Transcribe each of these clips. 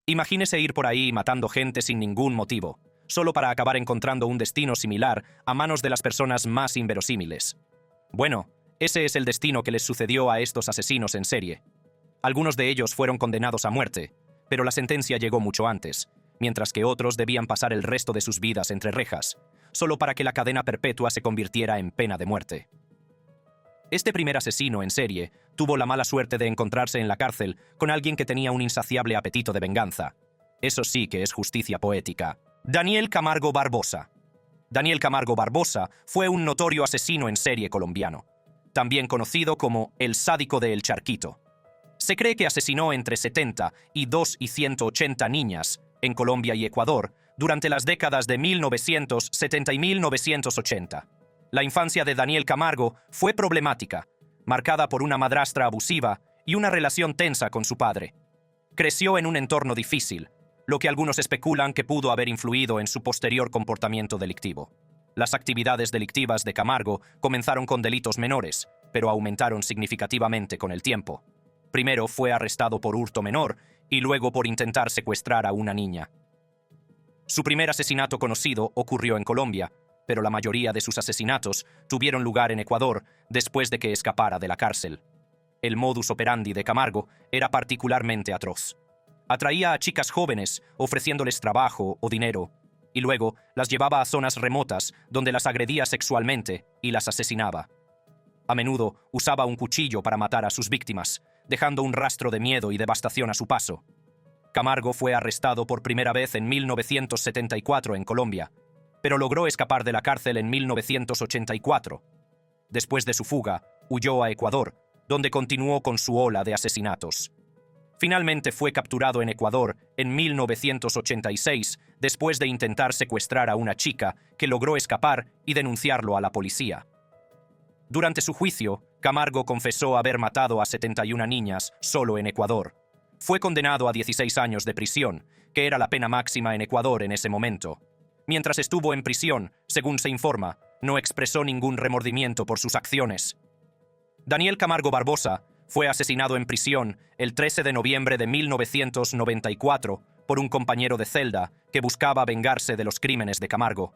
Imagínese ir por ahí matando gente sin ningún motivo, solo para acabar encontrando un destino similar a manos de las personas más inverosímiles. Bueno, ese es el destino que les sucedió a estos asesinos en serie. Algunos de ellos fueron condenados a muerte, pero la sentencia llegó mucho antes, mientras que otros debían pasar el resto de sus vidas entre rejas, solo para que la cadena perpetua se convirtiera en pena de muerte. Este primer asesino en serie tuvo la mala suerte de encontrarse en la cárcel con alguien que tenía un insaciable apetito de venganza. Eso sí que es justicia poética. Daniel Camargo Barbosa. Daniel Camargo Barbosa fue un notorio asesino en serie colombiano, también conocido como el sádico de El Charquito. Se cree que asesinó entre 72 y 180 niñas en Colombia y Ecuador durante las décadas de 1970 y 1980. La infancia de Daniel Camargo fue problemática, marcada por una madrastra abusiva y una relación tensa con su padre. Creció en un entorno difícil, lo que algunos especulan que pudo haber influido en su posterior comportamiento delictivo. Las actividades delictivas de Camargo comenzaron con delitos menores, pero aumentaron significativamente con el tiempo. Primero fue arrestado por hurto menor y luego por intentar secuestrar a una niña. Su primer asesinato conocido ocurrió en Colombia, pero la mayoría de sus asesinatos tuvieron lugar en Ecuador después de que escapara de la cárcel. El modus operandi de Camargo era particularmente atroz. Atraía a chicas jóvenes ofreciéndoles trabajo o dinero, y luego las llevaba a zonas remotas donde las agredía sexualmente y las asesinaba. A menudo usaba un cuchillo para matar a sus víctimas, dejando un rastro de miedo y devastación a su paso. Camargo fue arrestado por primera vez en 1974 en Colombia, pero logró escapar de la cárcel en 1984. Después de su fuga, huyó a Ecuador, donde continuó con su ola de asesinatos. Finalmente fue capturado en Ecuador en 1986, después de intentar secuestrar a una chica que logró escapar y denunciarlo a la policía. Durante su juicio, Camargo confesó haber matado a 71 niñas solo en Ecuador. Fue condenado a 16 años de prisión, que era la pena máxima en Ecuador en ese momento. Mientras estuvo en prisión, según se informa, no expresó ningún remordimiento por sus acciones. Daniel Camargo Barbosa fue asesinado en prisión el 13 de noviembre de 1994 por un compañero de celda que buscaba vengarse de los crímenes de Camargo.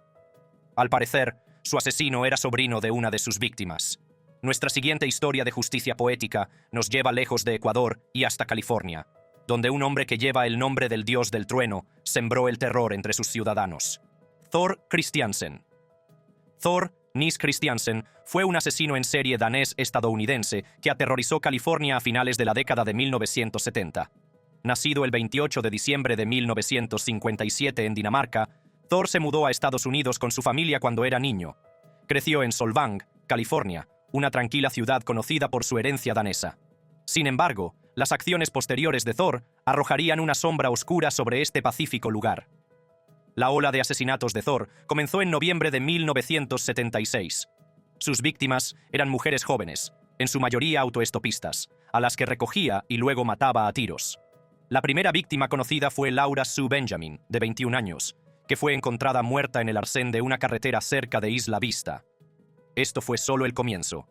Al parecer, su asesino era sobrino de una de sus víctimas. Nuestra siguiente historia de justicia poética nos lleva lejos de Ecuador y hasta California, donde un hombre que lleva el nombre del dios del trueno sembró el terror entre sus ciudadanos. Thor Christiansen. Thor Nils Christiansen fue un asesino en serie danés-estadounidense que aterrorizó California a finales de la década de 1970. Nacido el 28 de diciembre de 1957 en Dinamarca, Thor se mudó a Estados Unidos con su familia cuando era niño. Creció en Solvang, California, una tranquila ciudad conocida por su herencia danesa. Sin embargo, las acciones posteriores de Thor arrojarían una sombra oscura sobre este pacífico lugar. La ola de asesinatos de Thor comenzó en noviembre de 1976. Sus víctimas eran mujeres jóvenes, en su mayoría autoestopistas, a las que recogía y luego mataba a tiros. La primera víctima conocida fue Laura Sue Benjamin, de 21 años, que fue encontrada muerta en el arcén de una carretera cerca de Isla Vista. Esto fue solo el comienzo.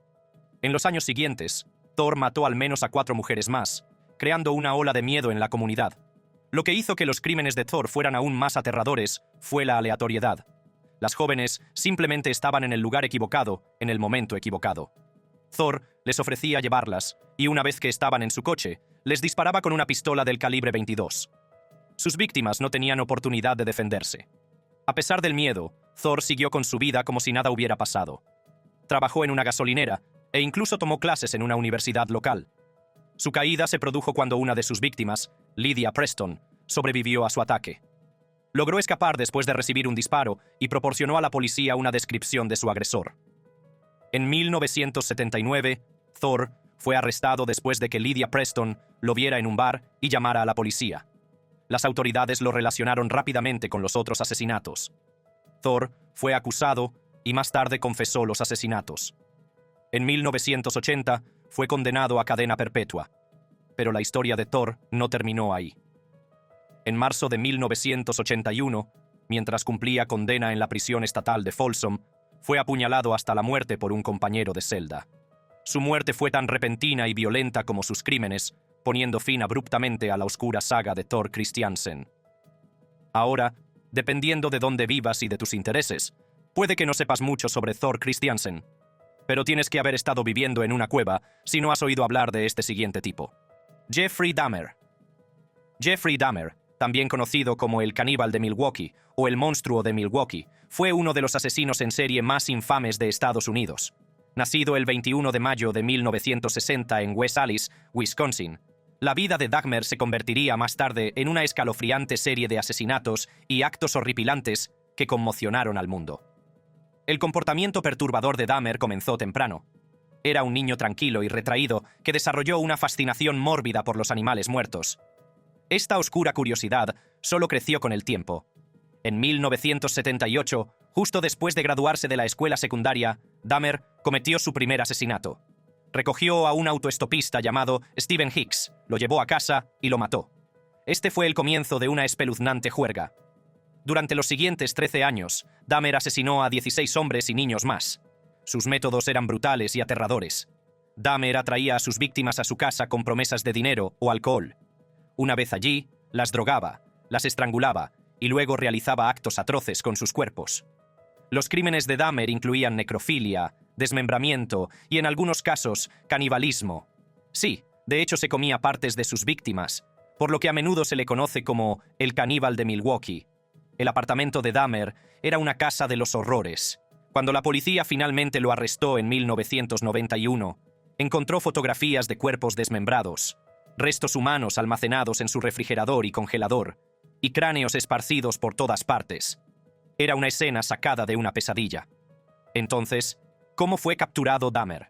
En los años siguientes, Thor mató al menos a 4 mujeres más, creando una ola de miedo en la comunidad. Lo que hizo que los crímenes de Thor fueran aún más aterradores fue la aleatoriedad. Las jóvenes simplemente estaban en el lugar equivocado, en el momento equivocado. Thor les ofrecía llevarlas, y una vez que estaban en su coche, les disparaba con una pistola del calibre 22. Sus víctimas no tenían oportunidad de defenderse. A pesar del miedo, Thor siguió con su vida como si nada hubiera pasado. Trabajó en una gasolinera e incluso tomó clases en una universidad local. Su caída se produjo cuando una de sus víctimas, Lydia Preston, sobrevivió a su ataque. Logró escapar después de recibir un disparo y proporcionó a la policía una descripción de su agresor. En 1979, Thor fue arrestado después de que Lydia Preston lo viera en un bar y llamara a la policía. Las autoridades lo relacionaron rápidamente con los otros asesinatos. Thor fue acusado y más tarde confesó los asesinatos. En 1980 fue condenado a cadena perpetua, pero la historia de Thor no terminó ahí. En marzo de 1981, mientras cumplía condena en la prisión estatal de Folsom, fue apuñalado hasta la muerte por un compañero de celda. Su muerte fue tan repentina y violenta como sus crímenes, poniendo fin abruptamente a la oscura saga de Thor Christiansen. Ahora, dependiendo de dónde vivas y de tus intereses, puede que no sepas mucho sobre Thor Christiansen, pero tienes que haber estado viviendo en una cueva si no has oído hablar de este siguiente tipo. Jeffrey Dahmer. Jeffrey Dahmer, también conocido como el caníbal de Milwaukee o el monstruo de Milwaukee, fue uno de los asesinos en serie más infames de Estados Unidos. Nacido el 21 de mayo de 1960 en West Allis, Wisconsin, la vida de Dahmer se convertiría más tarde en una escalofriante serie de asesinatos y actos horripilantes que conmocionaron al mundo. El comportamiento perturbador de Dahmer comenzó temprano. Era un niño tranquilo y retraído que desarrolló una fascinación mórbida por los animales muertos. Esta oscura curiosidad solo creció con el tiempo. En 1978, justo después de graduarse de la escuela secundaria, Dahmer cometió su primer asesinato. Recogió a un autoestopista llamado Stephen Hicks, lo llevó a casa y lo mató. Este fue el comienzo de una espeluznante juerga. Durante los siguientes 13 años, Dahmer asesinó a 16 hombres y niños más. Sus métodos eran brutales y aterradores. Dahmer atraía a sus víctimas a su casa con promesas de dinero o alcohol. Una vez allí, las drogaba, las estrangulaba y luego realizaba actos atroces con sus cuerpos. Los crímenes de Dahmer incluían necrofilia, desmembramiento y, en algunos casos, canibalismo. Sí, de hecho se comía partes de sus víctimas, por lo que a menudo se le conoce como el caníbal de Milwaukee. El apartamento de Dahmer era una casa de los horrores. Cuando la policía finalmente lo arrestó en 1991, encontró fotografías de cuerpos desmembrados, restos humanos almacenados en su refrigerador y congelador, y cráneos esparcidos por todas partes. Era una escena sacada de una pesadilla. Entonces, ¿cómo fue capturado Dahmer?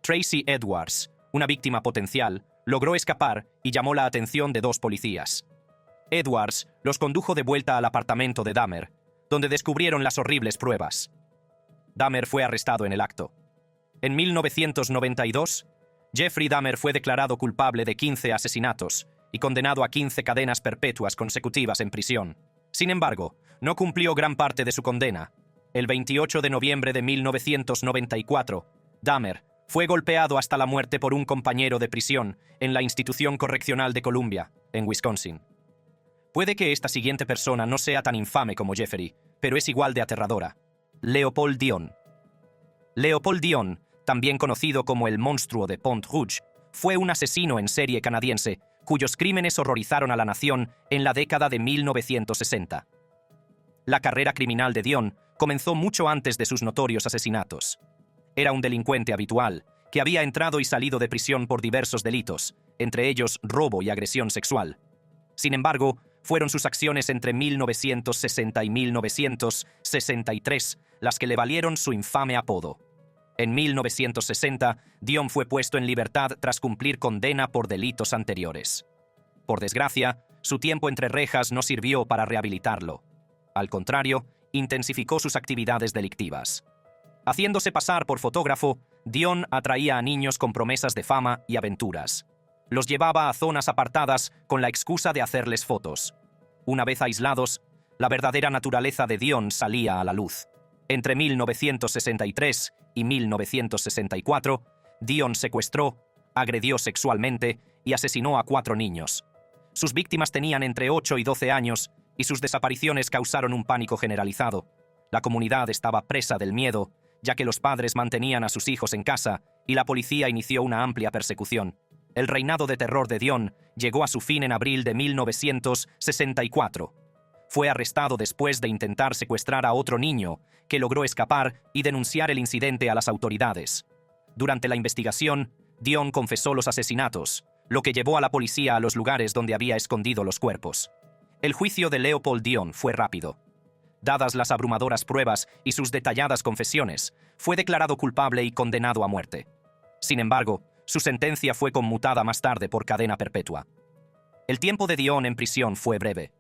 Tracy Edwards, una víctima potencial, logró escapar y llamó la atención de dos policías. Edwards los condujo de vuelta al apartamento de Dahmer, donde descubrieron las horribles pruebas. Dahmer fue arrestado en el acto. En 1992, Jeffrey Dahmer fue declarado culpable de 15 asesinatos y condenado a 15 cadenas perpetuas consecutivas en prisión. Sin embargo, no cumplió gran parte de su condena. El 28 de noviembre de 1994, Dahmer fue golpeado hasta la muerte por un compañero de prisión en la institución correccional de Columbia, en Wisconsin. Puede que esta siguiente persona no sea tan infame como Jeffrey, pero es igual de aterradora. Leopold Dion. Leopold Dion, también conocido como el monstruo de Pont Rouge, fue un asesino en serie canadiense cuyos crímenes horrorizaron a la nación en la década de 1960. La carrera criminal de Dion comenzó mucho antes de sus notorios asesinatos. Era un delincuente habitual, que había entrado y salido de prisión por diversos delitos, entre ellos robo y agresión sexual. Sin embargo, fueron sus acciones entre 1960 y 1963 las que le valieron su infame apodo. En 1960, Dion fue puesto en libertad tras cumplir condena por delitos anteriores. Por desgracia, su tiempo entre rejas no sirvió para rehabilitarlo. Al contrario, intensificó sus actividades delictivas. Haciéndose pasar por fotógrafo, Dion atraía a niños con promesas de fama y aventuras. Los llevaba a zonas apartadas con la excusa de hacerles fotos. Una vez aislados, la verdadera naturaleza de Dion salía a la luz. Entre 1963 y 1964, Dion secuestró, agredió sexualmente y asesinó a 4 niños. Sus víctimas tenían entre 8 y 12 años y sus desapariciones causaron un pánico generalizado. La comunidad estaba presa del miedo, ya que los padres mantenían a sus hijos en casa y la policía inició una amplia persecución. El reinado de terror de Dion llegó a su fin en abril de 1964. Fue arrestado después de intentar secuestrar a otro niño, que logró escapar y denunciar el incidente a las autoridades. Durante la investigación, Dion confesó los asesinatos, lo que llevó a la policía a los lugares donde había escondido los cuerpos. El juicio de Leopold Dion fue rápido. Dadas las abrumadoras pruebas y sus detalladas confesiones, fue declarado culpable y condenado a muerte. Sin embargo, su sentencia fue conmutada más tarde por cadena perpetua. El tiempo de Dion en prisión fue breve.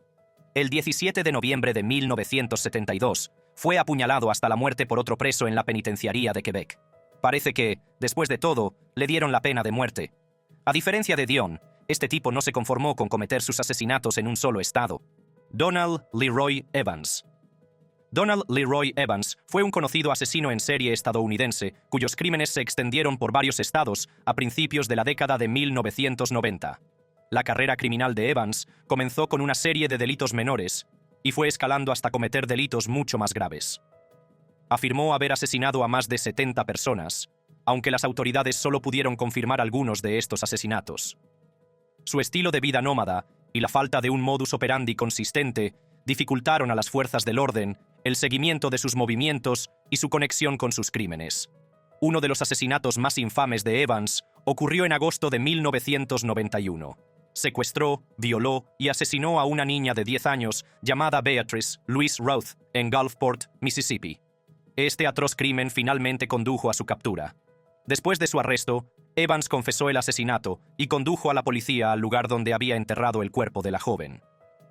El 17 de noviembre de 1972, fue apuñalado hasta la muerte por otro preso en la penitenciaría de Quebec. Parece que, después de todo, le dieron la pena de muerte. A diferencia de Dion, este tipo no se conformó con cometer sus asesinatos en un solo estado. Donald Leroy Evans. Donald Leroy Evans fue un conocido asesino en serie estadounidense cuyos crímenes se extendieron por varios estados a principios de la década de 1990. La carrera criminal de Evans comenzó con una serie de delitos menores y fue escalando hasta cometer delitos mucho más graves. Afirmó haber asesinado a más de 70 personas, aunque las autoridades solo pudieron confirmar algunos de estos asesinatos. Su estilo de vida nómada y la falta de un modus operandi consistente dificultaron a las fuerzas del orden el seguimiento de sus movimientos y su conexión con sus crímenes. Uno de los asesinatos más infames de Evans ocurrió en agosto de 1991. Secuestró, violó y asesinó a una niña de 10 años llamada Beatrice Louise Roth en Gulfport, Mississippi. Este atroz crimen finalmente condujo a su captura. Después de su arresto, Evans confesó el asesinato y condujo a la policía al lugar donde había enterrado el cuerpo de la joven.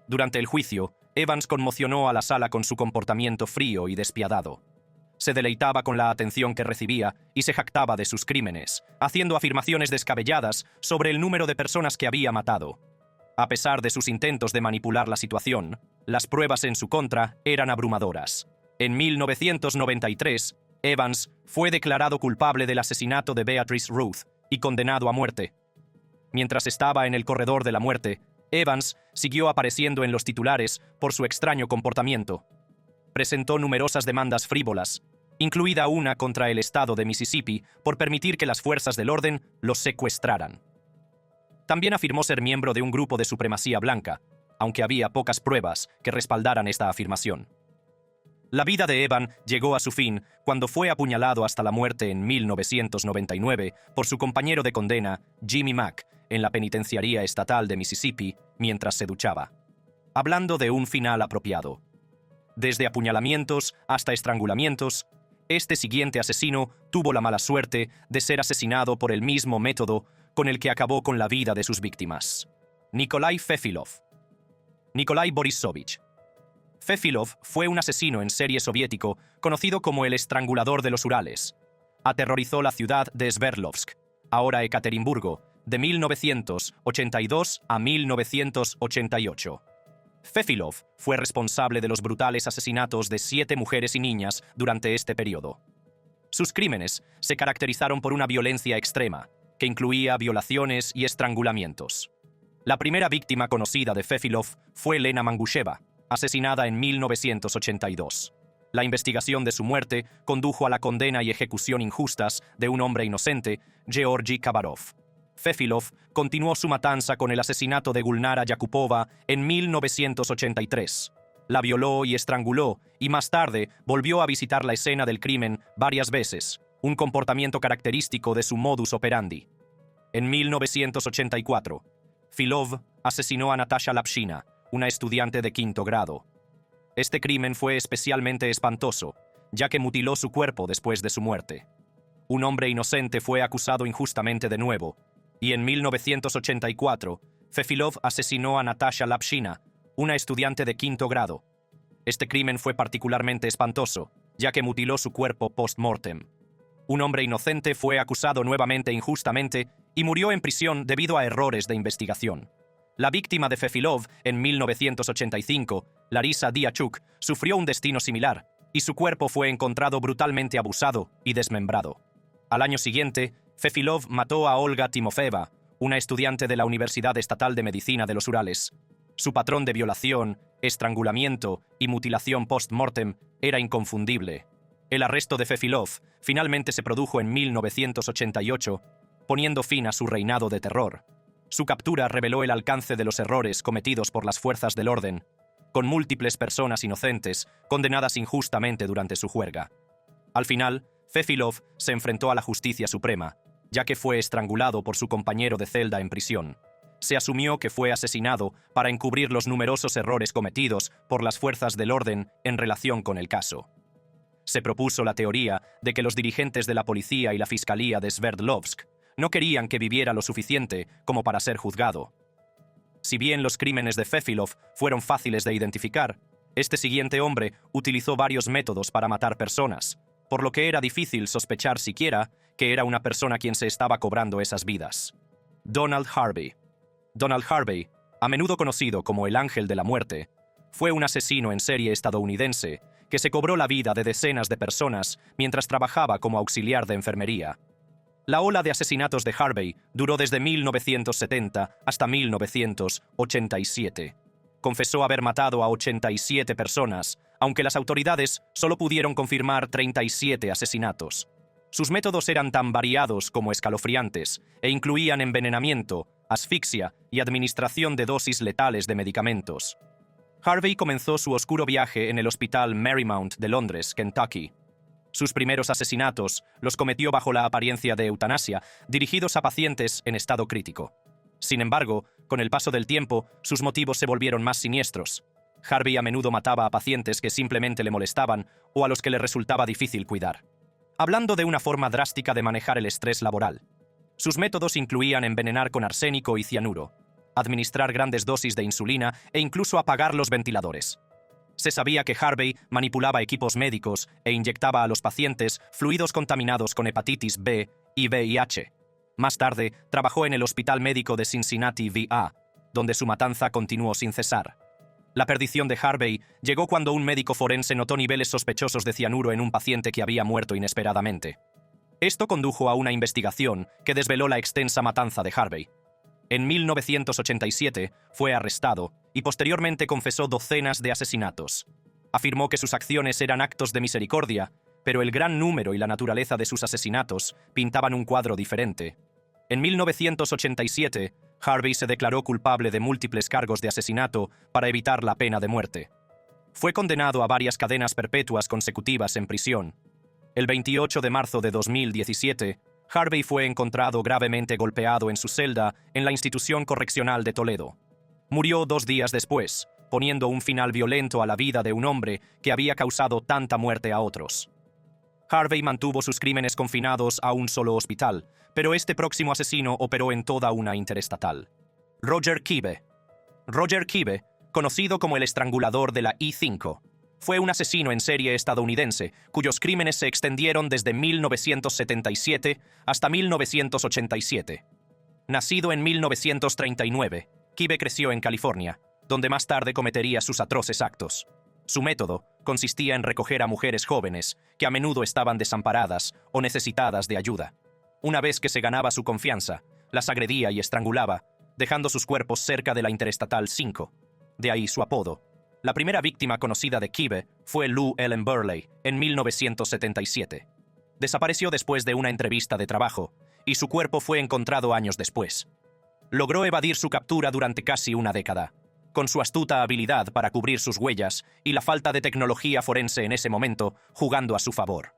Durante el juicio, Evans conmocionó a la sala con su comportamiento frío y despiadado. Se deleitaba con la atención que recibía y se jactaba de sus crímenes, haciendo afirmaciones descabelladas sobre el número de personas que había matado. A pesar de sus intentos de manipular la situación, las pruebas en su contra eran abrumadoras. En 1993, Evans fue declarado culpable del asesinato de Beatrice Roth y condenado a muerte. Mientras estaba en el corredor de la muerte, Evans siguió apareciendo en los titulares por su extraño comportamiento. Presentó numerosas demandas frívolas, incluida una contra el estado de Mississippi por permitir que las fuerzas del orden los secuestraran. También afirmó ser miembro de un grupo de supremacía blanca, aunque había pocas pruebas que respaldaran esta afirmación. La vida de Evans llegó a su fin cuando fue apuñalado hasta la muerte en 1999 por su compañero de condena, Jimmy Mack, en la penitenciaría estatal de Mississippi mientras se duchaba. Hablando de un final apropiado. Desde apuñalamientos hasta estrangulamientos, este siguiente asesino tuvo la mala suerte de ser asesinado por el mismo método con el que acabó con la vida de sus víctimas. Nikolai Fefilov. Nikolai Borisovich. Fefilov fue un asesino en serie soviético conocido como el estrangulador de los Urales. Aterrorizó la ciudad de Sverdlovsk, ahora Ekaterimburgo, de 1982 a 1988. Fefilov fue responsable de los brutales asesinatos de 7 mujeres y niñas durante este periodo. Sus crímenes se caracterizaron por una violencia extrema, que incluía violaciones y estrangulamientos. La primera víctima conocida de Fefilov fue Lena Mangusheva, asesinada en 1982. La investigación de su muerte condujo a la condena y ejecución injustas de un hombre inocente, Georgy Kavarov. Fefilov continuó su matanza con el asesinato de Gulnara Yakupova en 1983. La violó y estranguló, y más tarde volvió a visitar la escena del crimen varias veces, un comportamiento característico de su modus operandi. En 1984, Filov asesinó a Natasha Lapshina, una estudiante de 5º grado. Este crimen fue especialmente espantoso, ya que mutiló su cuerpo después de su muerte. Un hombre inocente fue acusado injustamente de nuevo, y en 1984, Fefilov asesinó a Natasha Lapshina, una estudiante de 5º grado. Este crimen fue particularmente espantoso, ya que mutiló su cuerpo post-mortem. Un hombre inocente fue acusado nuevamente injustamente y murió en prisión debido a errores de investigación. La víctima de Fefilov en 1985, Larisa Diachuk, sufrió un destino similar, y su cuerpo fue encontrado brutalmente abusado y desmembrado. Al año siguiente, Fefilov mató a Olga Timofeeva, una estudiante de la Universidad Estatal de Medicina de los Urales. Su patrón de violación, estrangulamiento y mutilación post-mortem era inconfundible. El arresto de Fefilov finalmente se produjo en 1988, poniendo fin a su reinado de terror. Su captura reveló el alcance de los errores cometidos por las fuerzas del orden, con múltiples personas inocentes condenadas injustamente durante su juerga. Al final, Fefilov se enfrentó a la justicia suprema, ya que fue estrangulado por su compañero de celda en prisión. Se asumió que fue asesinado para encubrir los numerosos errores cometidos por las fuerzas del orden en relación con el caso. Se propuso la teoría de que los dirigentes de la policía y la fiscalía de Sverdlovsk no querían que viviera lo suficiente como para ser juzgado. Si bien los crímenes de Fefilov fueron fáciles de identificar, este siguiente hombre utilizó varios métodos para matar personas, por lo que era difícil sospechar siquiera que era una persona quien se estaba cobrando esas vidas. Donald Harvey. Donald Harvey, a menudo conocido como el Ángel de la Muerte, fue un asesino en serie estadounidense que se cobró la vida de decenas de personas mientras trabajaba como auxiliar de enfermería. La ola de asesinatos de Harvey duró desde 1970 hasta 1987. Confesó haber matado a 87 personas, aunque las autoridades solo pudieron confirmar 37 asesinatos. Sus métodos eran tan variados como escalofriantes e incluían envenenamiento, asfixia y administración de dosis letales de medicamentos. Harvey comenzó su oscuro viaje en el Hospital Marymount de Londres, Kentucky. Sus primeros asesinatos los cometió bajo la apariencia de eutanasia, dirigidos a pacientes en estado crítico. Sin embargo, con el paso del tiempo, sus motivos se volvieron más siniestros. Harvey a menudo mataba a pacientes que simplemente le molestaban o a los que le resultaba difícil cuidar. Hablando de una forma drástica de manejar el estrés laboral. Sus métodos incluían envenenar con arsénico y cianuro, administrar grandes dosis de insulina e incluso apagar los ventiladores. Se sabía que Harvey manipulaba equipos médicos e inyectaba a los pacientes fluidos contaminados con hepatitis B y VIH. Más tarde, trabajó en el Hospital Médico de Cincinnati, VA, donde su matanza continuó sin cesar. La perdición de Harvey llegó cuando un médico forense notó niveles sospechosos de cianuro en un paciente que había muerto inesperadamente. Esto condujo a una investigación que desveló la extensa matanza de Harvey. En 1987 fue arrestado y posteriormente confesó docenas de asesinatos. Afirmó que sus acciones eran actos de misericordia, pero el gran número y la naturaleza de sus asesinatos pintaban un cuadro diferente. En 1987, Harvey se declaró culpable de múltiples cargos de asesinato para evitar la pena de muerte. Fue condenado a varias cadenas perpetuas consecutivas en prisión. El 28 de marzo de 2017, Harvey fue encontrado gravemente golpeado en su celda en la institución correccional de Toledo. Murió 2 días después, poniendo un final violento a la vida de un hombre que había causado tanta muerte a otros. Harvey mantuvo sus crímenes confinados a un solo hospital, pero este próximo asesino operó en toda una interestatal. Roger Kibbe. Roger Kibbe, conocido como el estrangulador de la I-5, fue un asesino en serie estadounidense cuyos crímenes se extendieron desde 1977 hasta 1987. Nacido en 1939, Kibbe creció en California, donde más tarde cometería sus atroces actos. Su método consistía en recoger a mujeres jóvenes que a menudo estaban desamparadas o necesitadas de ayuda. Una vez que se ganaba su confianza, las agredía y estrangulaba, dejando sus cuerpos cerca de la Interestatal 5. De ahí su apodo. La primera víctima conocida de Kibbe fue Lou Ellen Burley en 1977. Desapareció después de una entrevista de trabajo, y su cuerpo fue encontrado años después. Logró evadir su captura durante casi una década, con su astuta habilidad para cubrir sus huellas y la falta de tecnología forense en ese momento jugando a su favor.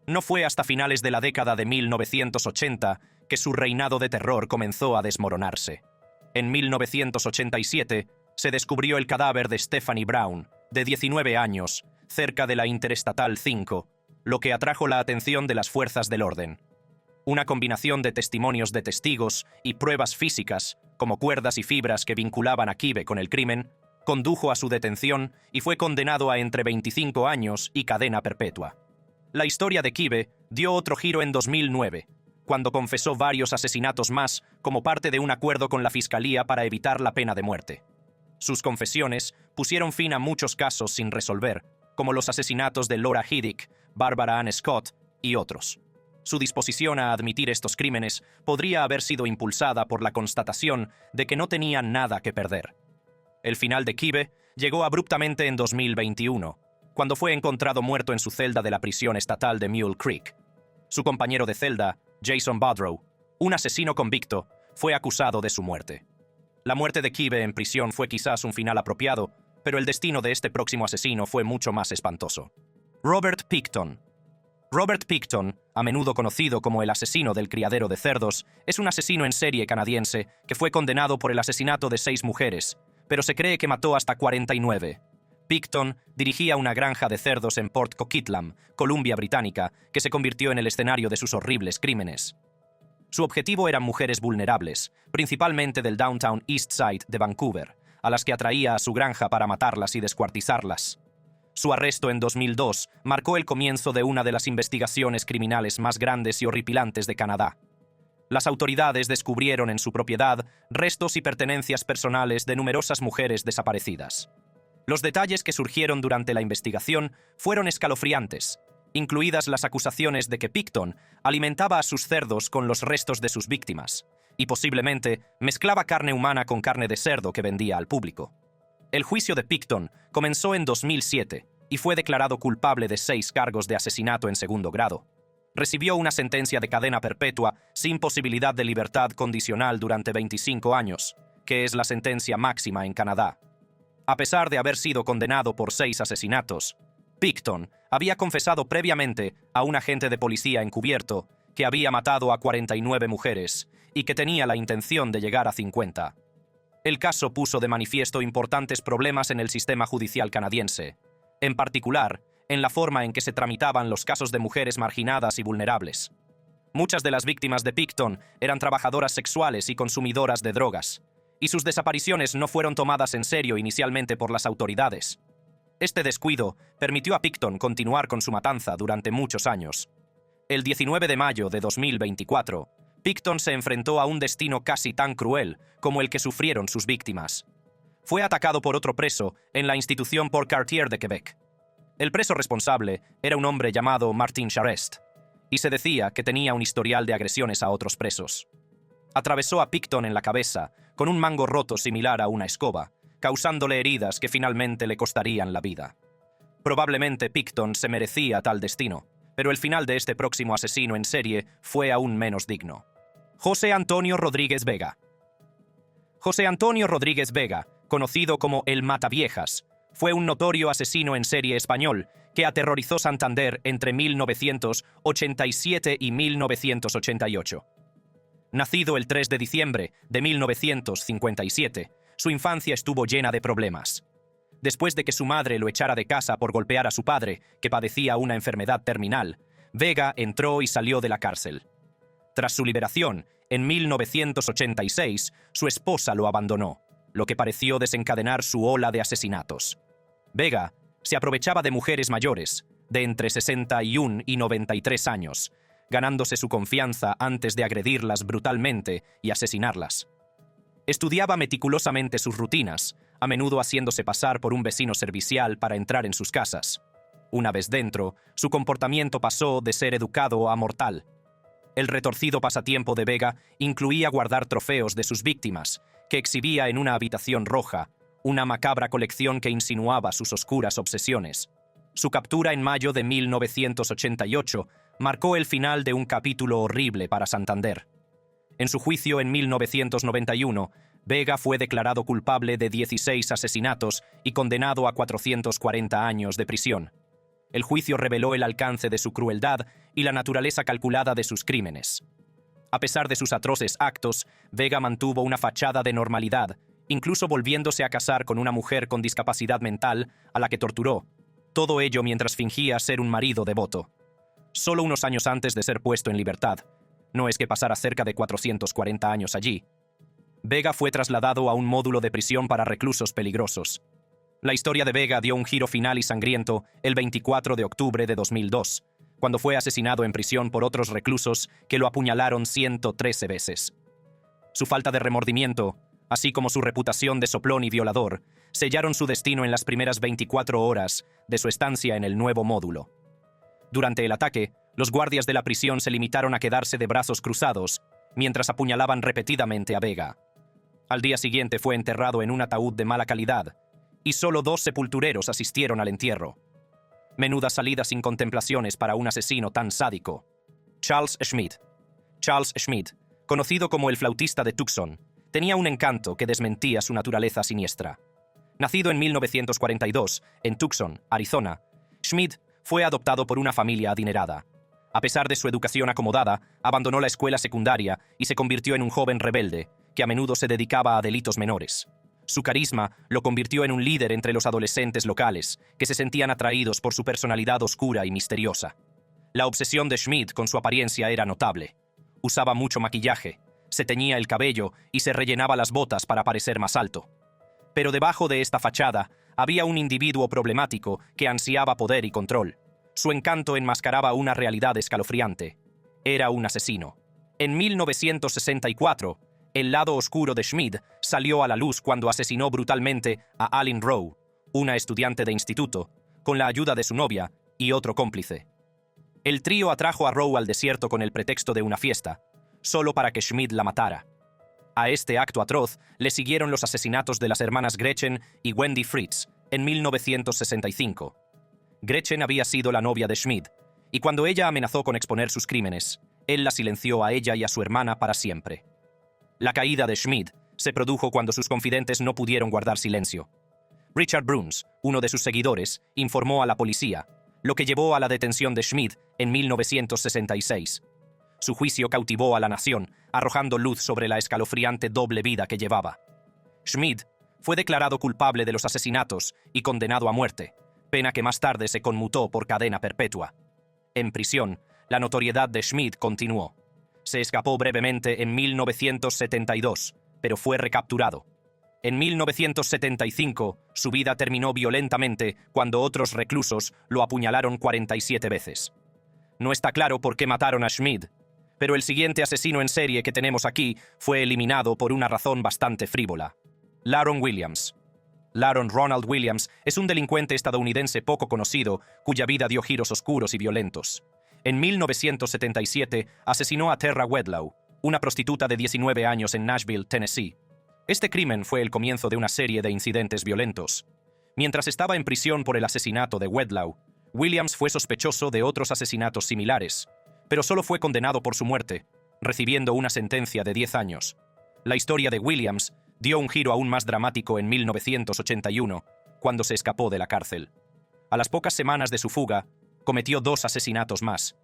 No fue hasta finales de la década de 1980 que su reinado de terror comenzó a desmoronarse. En 1987 se descubrió el cadáver de Stephanie Brown, de 19 años, cerca de la Interestatal 5, lo que atrajo la atención de las fuerzas del orden. Una combinación de testimonios de testigos y pruebas físicas, como cuerdas y fibras que vinculaban a Kibbe con el crimen, condujo a su detención y fue condenado a entre 25 años y cadena perpetua. La historia de Kibbe dio otro giro en 2009, cuando confesó varios asesinatos más como parte de un acuerdo con la fiscalía para evitar la pena de muerte. Sus confesiones pusieron fin a muchos casos sin resolver, como los asesinatos de Laura Hiddick, Barbara Ann Scott y otros. Su disposición a admitir estos crímenes podría haber sido impulsada por la constatación de que no tenía nada que perder. El final de Kibbe llegó abruptamente en 2021, cuando fue encontrado muerto en su celda de la prisión estatal de Mule Creek. Su compañero de celda, Jason Bodrow, un asesino convicto, fue acusado de su muerte. La muerte de Kibbe en prisión fue quizás un final apropiado, pero el destino de este próximo asesino fue mucho más espantoso. Robert Pickton. Robert Pickton, a menudo conocido como el asesino del criadero de cerdos, es un asesino en serie canadiense que fue condenado por el asesinato de 6 mujeres, pero se cree que mató hasta 49. Pickton dirigía una granja de cerdos en Port Coquitlam, Columbia Británica, que se convirtió en el escenario de sus horribles crímenes. Su objetivo eran mujeres vulnerables, principalmente del Downtown East Side de Vancouver, a las que atraía a su granja para matarlas y descuartizarlas. Su arresto en 2002 marcó el comienzo de una de las investigaciones criminales más grandes y horripilantes de Canadá. Las autoridades descubrieron en su propiedad restos y pertenencias personales de numerosas mujeres desaparecidas. Los detalles que surgieron durante la investigación fueron escalofriantes, incluidas las acusaciones de que Picton alimentaba a sus cerdos con los restos de sus víctimas y posiblemente mezclaba carne humana con carne de cerdo que vendía al público. El juicio de Picton comenzó en 2007 y fue declarado culpable de 6 cargos de asesinato en segundo grado. Recibió una sentencia de cadena perpetua sin posibilidad de libertad condicional durante 25 años, que es la sentencia máxima en Canadá. A pesar de haber sido condenado por 6 asesinatos, Picton había confesado previamente a un agente de policía encubierto que había matado a 49 mujeres y que tenía la intención de llegar a 50. El caso puso de manifiesto importantes problemas en el sistema judicial canadiense, en particular en la forma en que se tramitaban los casos de mujeres marginadas y vulnerables. Muchas de las víctimas de Picton eran trabajadoras sexuales y consumidoras de drogas, y sus desapariciones no fueron tomadas en serio inicialmente por las autoridades. Este descuido permitió a Picton continuar con su matanza durante muchos años. El 19 de mayo de 2024, Picton se enfrentó a un destino casi tan cruel como el que sufrieron sus víctimas. Fue atacado por otro preso en la institución Port Cartier de Quebec. El preso responsable era un hombre llamado Martin Charest, y se decía que tenía un historial de agresiones a otros presos. Atravesó a Picton en la cabeza con un mango roto similar a una escoba, causándole heridas que finalmente le costarían la vida. Probablemente Picton se merecía tal destino, pero el final de este próximo asesino en serie fue aún menos digno. José Antonio Rodríguez Vega. José Antonio Rodríguez Vega, conocido como el Mataviejas, fue un notorio asesino en serie español que aterrorizó Santander entre 1987 y 1988. Nacido el 3 de diciembre de 1957, su infancia estuvo llena de problemas. Después de que su madre lo echara de casa por golpear a su padre, que padecía una enfermedad terminal, Vega entró y salió de la cárcel. Tras su liberación, en 1986, su esposa lo abandonó, lo que pareció desencadenar su ola de asesinatos. Vega se aprovechaba de mujeres mayores, de entre 61 y 93 años, ganándose su confianza antes de agredirlas brutalmente y asesinarlas. Estudiaba meticulosamente sus rutinas, a menudo haciéndose pasar por un vecino servicial para entrar en sus casas. Una vez dentro, su comportamiento pasó de ser educado a mortal. El retorcido pasatiempo de Vega incluía guardar trofeos de sus víctimas, que exhibía en una habitación roja, una macabra colección que insinuaba sus oscuras obsesiones. Su captura en mayo de 1988 marcó el final de un capítulo horrible para Santander. En su juicio en 1991, Vega fue declarado culpable de 16 asesinatos y condenado a 440 años de prisión. El juicio reveló el alcance de su crueldad y la naturaleza calculada de sus crímenes. A pesar de sus atroces actos, Vega mantuvo una fachada de normalidad, incluso volviéndose a casar con una mujer con discapacidad mental a la que torturó, todo ello mientras fingía ser un marido devoto. Solo unos años antes de ser puesto en libertad, no es que pasara cerca de 440 años allí, Vega fue trasladado a un módulo de prisión para reclusos peligrosos. La historia de Vega dio un giro final y sangriento el 24 de octubre de 2002, cuando fue asesinado en prisión por otros reclusos que lo apuñalaron 113 veces. Su falta de remordimiento, así como su reputación de soplón y violador, sellaron su destino en las primeras 24 horas de su estancia en el nuevo módulo. Durante el ataque, los guardias de la prisión se limitaron a quedarse de brazos cruzados mientras apuñalaban repetidamente a Vega. Al día siguiente fue enterrado en un ataúd de mala calidad, y solo 2 sepultureros asistieron al entierro. Menuda salida sin contemplaciones para un asesino tan sádico. Charles Schmidt. Charles Schmidt, conocido como el flautista de Tucson, tenía un encanto que desmentía su naturaleza siniestra. Nacido en 1942, en Tucson, Arizona, Schmidt fue adoptado por una familia adinerada. A pesar de su educación acomodada, abandonó la escuela secundaria y se convirtió en un joven rebelde, que a menudo se dedicaba a delitos menores. Su carisma lo convirtió en un líder entre los adolescentes locales, que se sentían atraídos por su personalidad oscura y misteriosa. La obsesión de Schmidt con su apariencia era notable. Usaba mucho maquillaje, se teñía el cabello y se rellenaba las botas para parecer más alto. Pero debajo de esta fachada había un individuo problemático que ansiaba poder y control. Su encanto enmascaraba una realidad escalofriante. Era un asesino. En 1964, el lado oscuro de Schmidt salió a la luz cuando asesinó brutalmente a Allen Rowe, una estudiante de instituto, con la ayuda de su novia y otro cómplice. El trío atrajo a Rowe al desierto con el pretexto de una fiesta, solo para que Schmid la matara. A este acto atroz le siguieron los asesinatos de las hermanas Gretchen y Wendy Fritz en 1965. Gretchen había sido la novia de Schmid, y cuando ella amenazó con exponer sus crímenes, él la silenció a ella y a su hermana para siempre. La caída de Schmid se produjo cuando sus confidentes no pudieron guardar silencio. Richard Bruns, uno de sus seguidores, informó a la policía, lo que llevó a la detención de Schmid en 1966. Su juicio cautivó a la nación, arrojando luz sobre la escalofriante doble vida que llevaba. Schmid fue declarado culpable de los asesinatos y condenado a muerte, pena que más tarde se conmutó por cadena perpetua. En prisión, la notoriedad de Schmid continuó. Se escapó brevemente en 1972, pero fue recapturado. En 1975, su vida terminó violentamente cuando otros reclusos lo apuñalaron 47 veces. No está claro por qué mataron a Schmid, pero el siguiente asesino en serie que tenemos aquí fue eliminado por una razón bastante frívola. Laron Williams. Laron Ronald Williams es un delincuente estadounidense poco conocido cuya vida dio giros oscuros y violentos. En 1977 asesinó a Terra Wedlow, una prostituta de 19 años en Nashville, Tennessee. Este crimen fue el comienzo de una serie de incidentes violentos. Mientras estaba en prisión por el asesinato de Wedlow, Williams fue sospechoso de otros asesinatos similares, pero solo fue condenado por su muerte, recibiendo una sentencia de 10 años. La historia de Williams dio un giro aún más dramático en 1981, cuando se escapó de la cárcel. A las pocas semanas de su fuga, cometió 2 asesinatos más,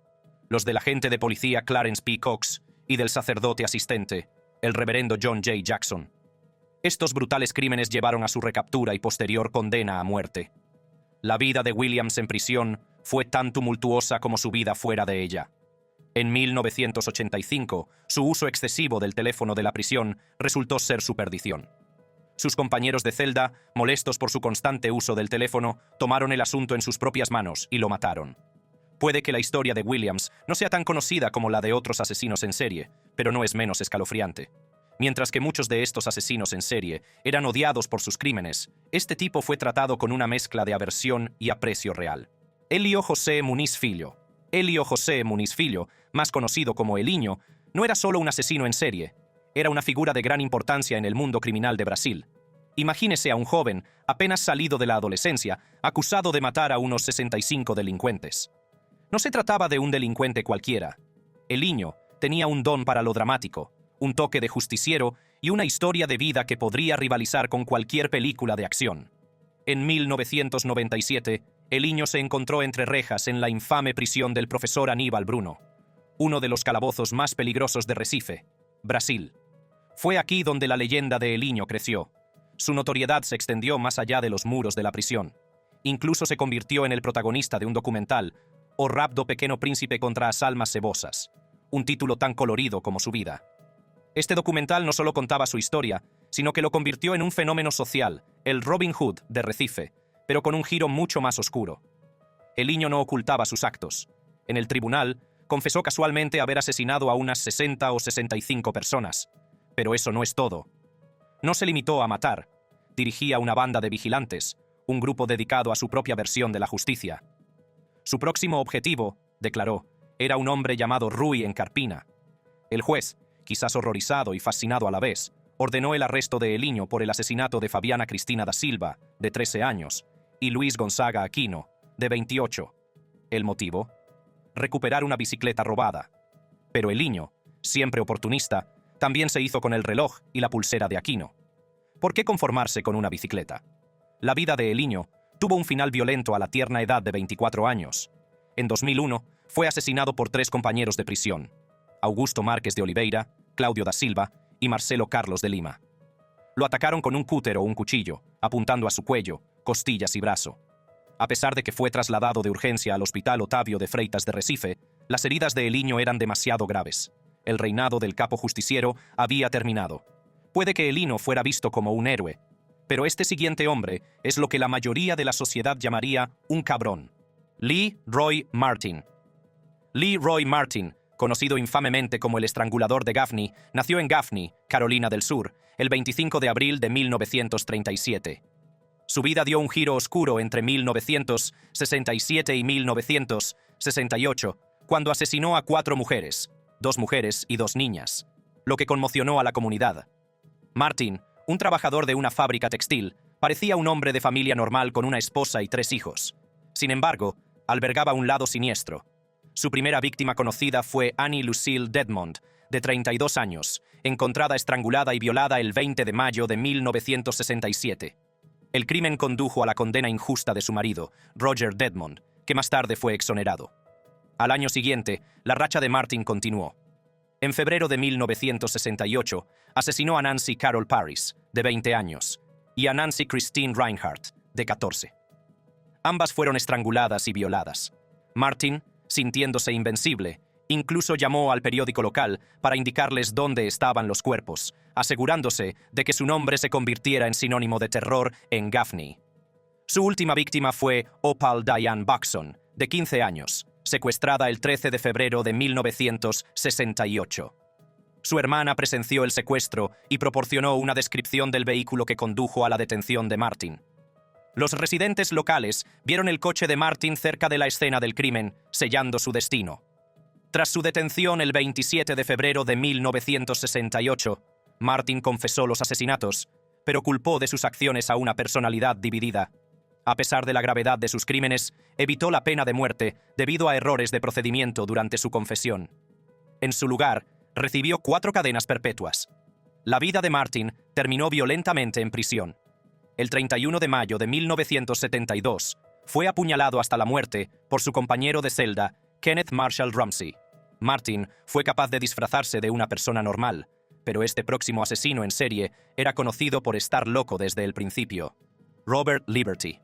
los del agente de policía Clarence P. Cox y del sacerdote asistente, el reverendo John J. Jackson. Estos brutales crímenes llevaron a su recaptura y posterior condena a muerte. La vida de Williams en prisión fue tan tumultuosa como su vida fuera de ella. En 1985, su uso excesivo del teléfono de la prisión resultó ser su perdición. Sus compañeros de celda, molestos por su constante uso del teléfono, tomaron el asunto en sus propias manos y lo mataron. Puede que la historia de Williams no sea tan conocida como la de otros asesinos en serie, pero no es menos escalofriante. Mientras que muchos de estos asesinos en serie eran odiados por sus crímenes, este tipo fue tratado con una mezcla de aversión y aprecio real. Elio José Muniz Filho. Elio José Muniz Filho, más conocido como Elinho, no era solo un asesino en serie, era una figura de gran importancia en el mundo criminal de Brasil. Imagínese a un joven, apenas salido de la adolescencia, acusado de matar a unos 65 delincuentes. No se trataba de un delincuente cualquiera. Elinho tenía un don para lo dramático, un toque de justiciero y una historia de vida que podría rivalizar con cualquier película de acción. En 1997, Elinho se encontró entre rejas en la infame prisión del profesor Aníbal Bruno, uno de los calabozos más peligrosos de Recife, Brasil. Fue aquí donde la leyenda de Elinho creció. Su notoriedad se extendió más allá de los muros de la prisión. Incluso se convirtió en el protagonista de un documental, O Rap do Pequeno Príncipe contra as Almas Cebosas, un título tan colorido como su vida. Este documental no solo contaba su historia, sino que lo convirtió en un fenómeno social, el Robin Hood de Recife, pero con un giro mucho más oscuro. Elinho no ocultaba sus actos. En el tribunal, confesó casualmente haber asesinado a unas 60 o 65 personas. Pero eso no es todo. No se limitó a matar. Dirigía una banda de vigilantes, un grupo dedicado a su propia versión de la justicia. Su próximo objetivo, declaró, era un hombre llamado Rui en Carpina. El juez, quizás horrorizado y fascinado a la vez, ordenó el arresto de Elinho por el asesinato de Fabiana Cristina da Silva, de 13 años, y Luis Gonzaga Aquino, de 28. ¿El motivo? Recuperar una bicicleta robada. Pero Elinho, siempre oportunista, también se hizo con el reloj y la pulsera de Aquino. ¿Por qué conformarse con una bicicleta? La vida de Elinho tuvo un final violento a la tierna edad de 24 años. En 2001, fue asesinado por 3 compañeros de prisión: Augusto Márquez de Oliveira, Claudio da Silva y Marcelo Carlos de Lima. Lo atacaron con un cúter o un cuchillo, apuntando a su cuello, costillas y brazo. A pesar de que fue trasladado de urgencia al Hospital Otávio de Freitas de Recife, las heridas de Elinho eran demasiado graves. El reinado del capo justiciero había terminado. Puede que Elinho fuera visto como un héroe, pero este siguiente hombre es lo que la mayoría de la sociedad llamaría un cabrón. Lee Roy Martin. Lee Roy Martin, conocido infamemente como el estrangulador de Gaffney, nació en Gaffney, Carolina del Sur, el 25 de abril de 1937. Su vida dio un giro oscuro entre 1967 y 1968, cuando asesinó a 4 mujeres, 2 mujeres y 2 niñas, lo que conmocionó a la comunidad. Martin, un trabajador de una fábrica textil, parecía un hombre de familia normal con una esposa y 3 hijos. Sin embargo, albergaba un lado siniestro. Su primera víctima conocida fue Annie Lucille Dedmond, de 32 años, encontrada estrangulada y violada el 20 de mayo de 1967. El crimen condujo a la condena injusta de su marido, Roger Dedmond, que más tarde fue exonerado. Al año siguiente, la racha de Martin continuó. En febrero de 1968, asesinó a Nancy Carol Paris, de 20 años, y a Nancy Christine Reinhardt, de 14. Ambas fueron estranguladas y violadas. Martin, sintiéndose invencible, incluso llamó al periódico local para indicarles dónde estaban los cuerpos, asegurándose de que su nombre se convirtiera en sinónimo de terror en Gaffney. Su última víctima fue Opal Diane Buxton, de 15 años, secuestrada el 13 de febrero de 1968. Su hermana presenció el secuestro y proporcionó una descripción del vehículo que condujo a la detención de Martin. Los residentes locales vieron el coche de Martin cerca de la escena del crimen, sellando su destino. Tras su detención el 27 de febrero de 1968, Martin confesó los asesinatos, pero culpó de sus acciones a una personalidad dividida. A pesar de la gravedad de sus crímenes, evitó la pena de muerte debido a errores de procedimiento durante su confesión. En su lugar, recibió 4 cadenas perpetuas. La vida de Martin terminó violentamente en prisión. El 31 de mayo de 1972, fue apuñalado hasta la muerte por su compañero de celda, Kenneth Marshall Rumsey. Martin fue capaz de disfrazarse de una persona normal, pero este próximo asesino en serie era conocido por estar loco desde el principio. Robert Liberty.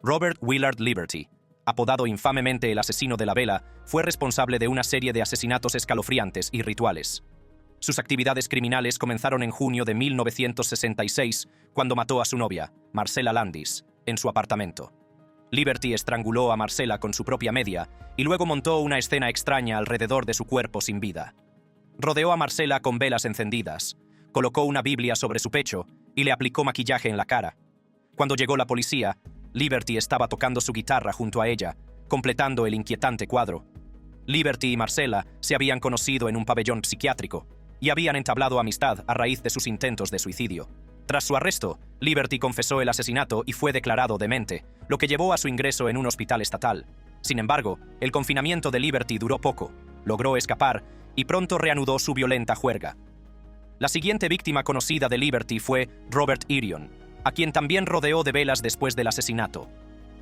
Robert Willard Liberty, apodado infamemente el asesino de la vela, fue responsable de una serie de asesinatos escalofriantes y rituales. Sus actividades criminales comenzaron en junio de 1966, cuando mató a su novia, Marcella Landis, en su apartamento. Liberty estranguló a Marcella con su propia media y luego montó una escena extraña alrededor de su cuerpo sin vida. Rodeó a Marcella con velas encendidas, colocó una Biblia sobre su pecho y le aplicó maquillaje en la cara. Cuando llegó la policía, Liberty estaba tocando su guitarra junto a ella, completando el inquietante cuadro. Liberty y Marcella se habían conocido en un pabellón psiquiátrico y habían entablado amistad a raíz de sus intentos de suicidio. Tras su arresto, Liberty confesó el asesinato y fue declarado demente, lo que llevó a su ingreso en un hospital estatal. Sin embargo, el confinamiento de Liberty duró poco, logró escapar y pronto reanudó su violenta juerga. La siguiente víctima conocida de Liberty fue Robert Irion, a quien también rodeó de velas después del asesinato.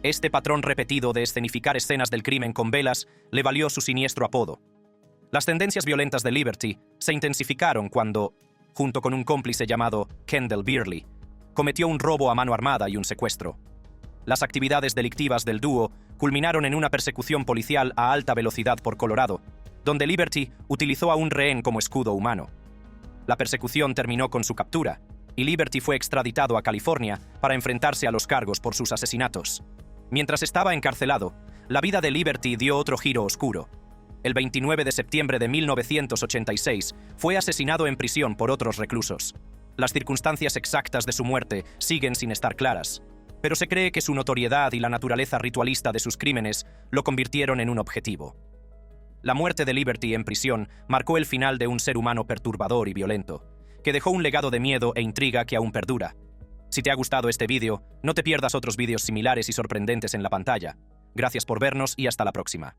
Este patrón repetido de escenificar escenas del crimen con velas le valió su siniestro apodo. Las tendencias violentas de Liberty se intensificaron cuando, junto con un cómplice llamado Kendall Beerley, cometió un robo a mano armada y un secuestro. Las actividades delictivas del dúo culminaron en una persecución policial a alta velocidad por Colorado, donde Liberty utilizó a un rehén como escudo humano. La persecución terminó con su captura, y Liberty fue extraditado a California para enfrentarse a los cargos por sus asesinatos. Mientras estaba encarcelado, la vida de Liberty dio otro giro oscuro. El 29 de septiembre de 1986 fue asesinado en prisión por otros reclusos. Las circunstancias exactas de su muerte siguen sin estar claras, pero se cree que su notoriedad y la naturaleza ritualista de sus crímenes lo convirtieron en un objetivo. La muerte de Liberty en prisión marcó el final de un ser humano perturbador y violento, que dejó un legado de miedo e intriga que aún perdura. Si te ha gustado este vídeo, no te pierdas otros vídeos similares y sorprendentes en la pantalla. Gracias por vernos y hasta la próxima.